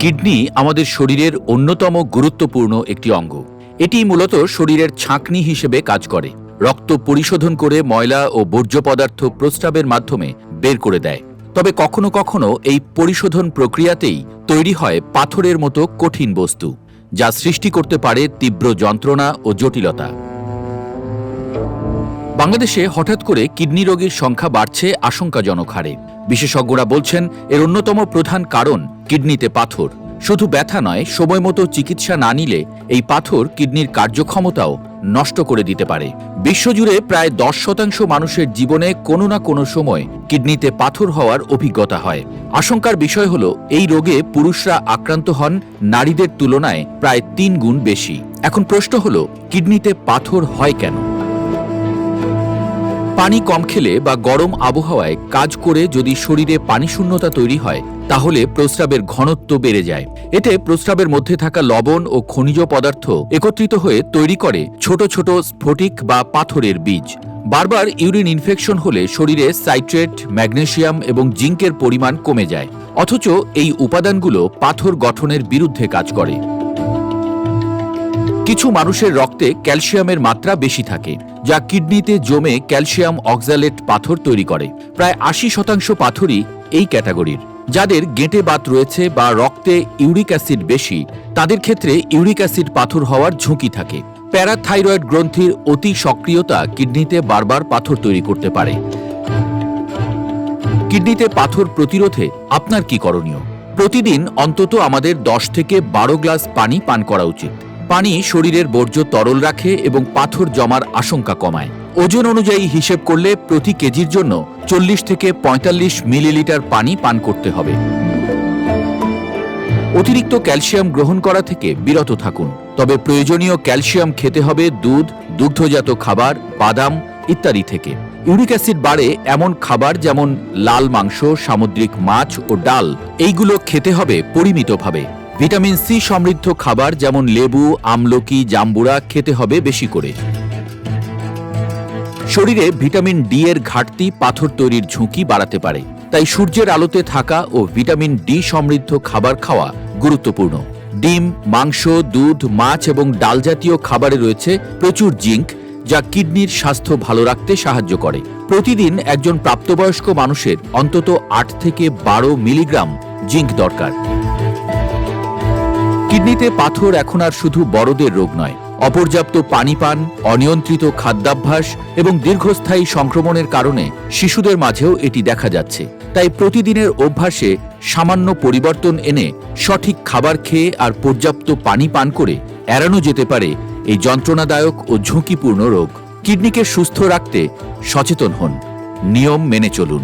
Kidney আমাদের শরীরের অন্যতম গুরুত্বপূর্ণ একটি অঙ্গ। এটি মূলত শরীরের ছাঁকনি হিসেবে কাজ করে। রক্ত পরিশোধন করে ময়লা ও বর্জ্য পদার্থ প্রস্রাবের মাধ্যমে বের করে দেয়। তবে কখনো কখনো এই পরিশোধন প্রক্রিয়াতেই তৈরি হয় পাথরের মতো কঠিন বস্তু, যা সৃষ্টি করতে পারে তীব্র যন্ত্রণা ও জটিলতা। বাংলাদেশে হঠাৎ করে কিডনি রোগীর সংখ্যা বাড়ছে আশঙ্কাজনক হারে। বিশেষজ্ঞরা বলছেন এর অন্যতম প্রধান কারণ কিডনিতে পাথর। শুধু ব্যথা নয়, সময়মতো চিকিৎসা না নিলে এই পাথর কিডনির কার্যক্ষমতাও নষ্ট করে দিতে পারে। বিশ্বজুড়ে প্রায় 10% মানুষের জীবনে কোনো না কোনো সময় কিডনিতে পাথর হওয়ার অভিজ্ঞতা হয়। আশঙ্কার বিষয় হলো এই রোগে পুরুষরা আক্রান্ত হন নারীদের তুলনায় প্রায় 3 গুণ বেশি। এখন প্রশ্ন হলো, কিডনিতে পাথর হয় কেন? পানি কম খেলে বা গরম আবহাওয়ায় কাজ করে যদি শরীরে পানিশূন্যতা তৈরি হয়, তাহলে প্রস্রাবের ঘনত্ব বেড়ে যায়। এতে প্রস্রাবের মধ্যে থাকা লবণ ও খনিজ পদার্থ একত্রিত হয়ে তৈরি করে ছোট ছোট স্ফটিক বা পাথরের বীজ। বারবার ইউরিন ইনফেকশন হলে শরীরে সাইট্রেট, ম্যাগনেসিয়াম এবং জিঙ্কের পরিমাণ কমে যায়। অথচ এই উপাদানগুলো পাথর গঠনের বিরুদ্ধে কাজ করে। কিছু মানুষের রক্তে ক্যালসিয়ামের মাত্রা বেশি থাকে, যা কিডনিতে জমে ক্যালসিয়াম অক্সালেট পাথর তৈরি করে। প্রায় 80% পাথরই এই ক্যাটাগরির। যাদের গেঁটে বাত রয়েছে বা রক্তে ইউরিক অ্যাসিড বেশি, তাদের ক্ষেত্রে ইউরিক অ্যাসিড পাথর হওয়ার ঝুঁকি থাকে। প্যারাথাইরয়েড গ্রন্থির অতি সক্রিয়তা কিডনিতে বারবার পাথর তৈরি করতে পারে। কিডনিতে পাথর প্রতিরোধে আপনার কি করণীয়? প্রতিদিন অন্তত আমাদের 10 থেকে 12 গ্লাস পানি পান করা উচিত। পানি শরীরের বর্জ্য তরল রাখে এবং পাথর জমার আশঙ্কা কমায়। ওজন অনুযায়ী হিসেব করলে প্রতি কেজির জন্য 40 থেকে 45 মিলিলিটার পানি পান করতে হবে। অতিরিক্ত ক্যালসিয়াম গ্রহণ করা থেকে বিরত থাকুন। তবে প্রয়োজনীয় ক্যালসিয়াম খেতে হবে দুধ, দুগ্ধজাত খাবার, বাদাম ইত্যাদি থেকে। ইউরিক অ্যাসিড বাড়ে এমন খাবার যেমন লাল মাংস, সামুদ্রিক মাছ ও ডাল, এইগুলো খেতে হবে পরিমিতভাবে। ভিটামিন সি সমৃদ্ধ খাবার যেমন লেবু, আমলকি, জাম্বুরা খেতে হবে বেশি করে। শরীরে ভিটামিন ডি এর ঘাটতি পাথর তৈরির ঝুঁকি বাড়াতে পারে। তাই সূর্যের আলোতে থাকা ও ভিটামিন ডি সমৃদ্ধ খাবার খাওয়া গুরুত্বপূর্ণ। ডিম, মাংস, দুধ, মাছ এবং ডাল জাতীয় খাবারে রয়েছে প্রচুর জিঙ্ক, যা কিডনির স্বাস্থ্য ভালো রাখতে সাহায্য করে। প্রতিদিন একজন প্রাপ্তবয়স্ক মানুষের অন্তত 8 থেকে 12 মিলিগ্রাম জিঙ্ক দরকার। কিডনিতে পাথর এখন আর শুধু বড়দের রোগ নয়। অপর্যাপ্ত পানি পান, অনিয়ন্ত্রিত খাদ্যাভ্যাস এবং দীর্ঘস্থায়ী সংক্রমণের কারণে শিশুদের মাঝেও এটি দেখা যাচ্ছে। তাই প্রতিদিনের অভ্যাসে সামান্য পরিবর্তন এনে সঠিক খাবার খেয়ে আর পর্যাপ্ত পানি পান করে এড়ানো যেতে পারে এই যন্ত্রণাদায়ক ও ঝুঁকিপূর্ণ রোগ। কিডনিকে সুস্থ রাখতে সচেতন হন, নিয়ম মেনে চলুন।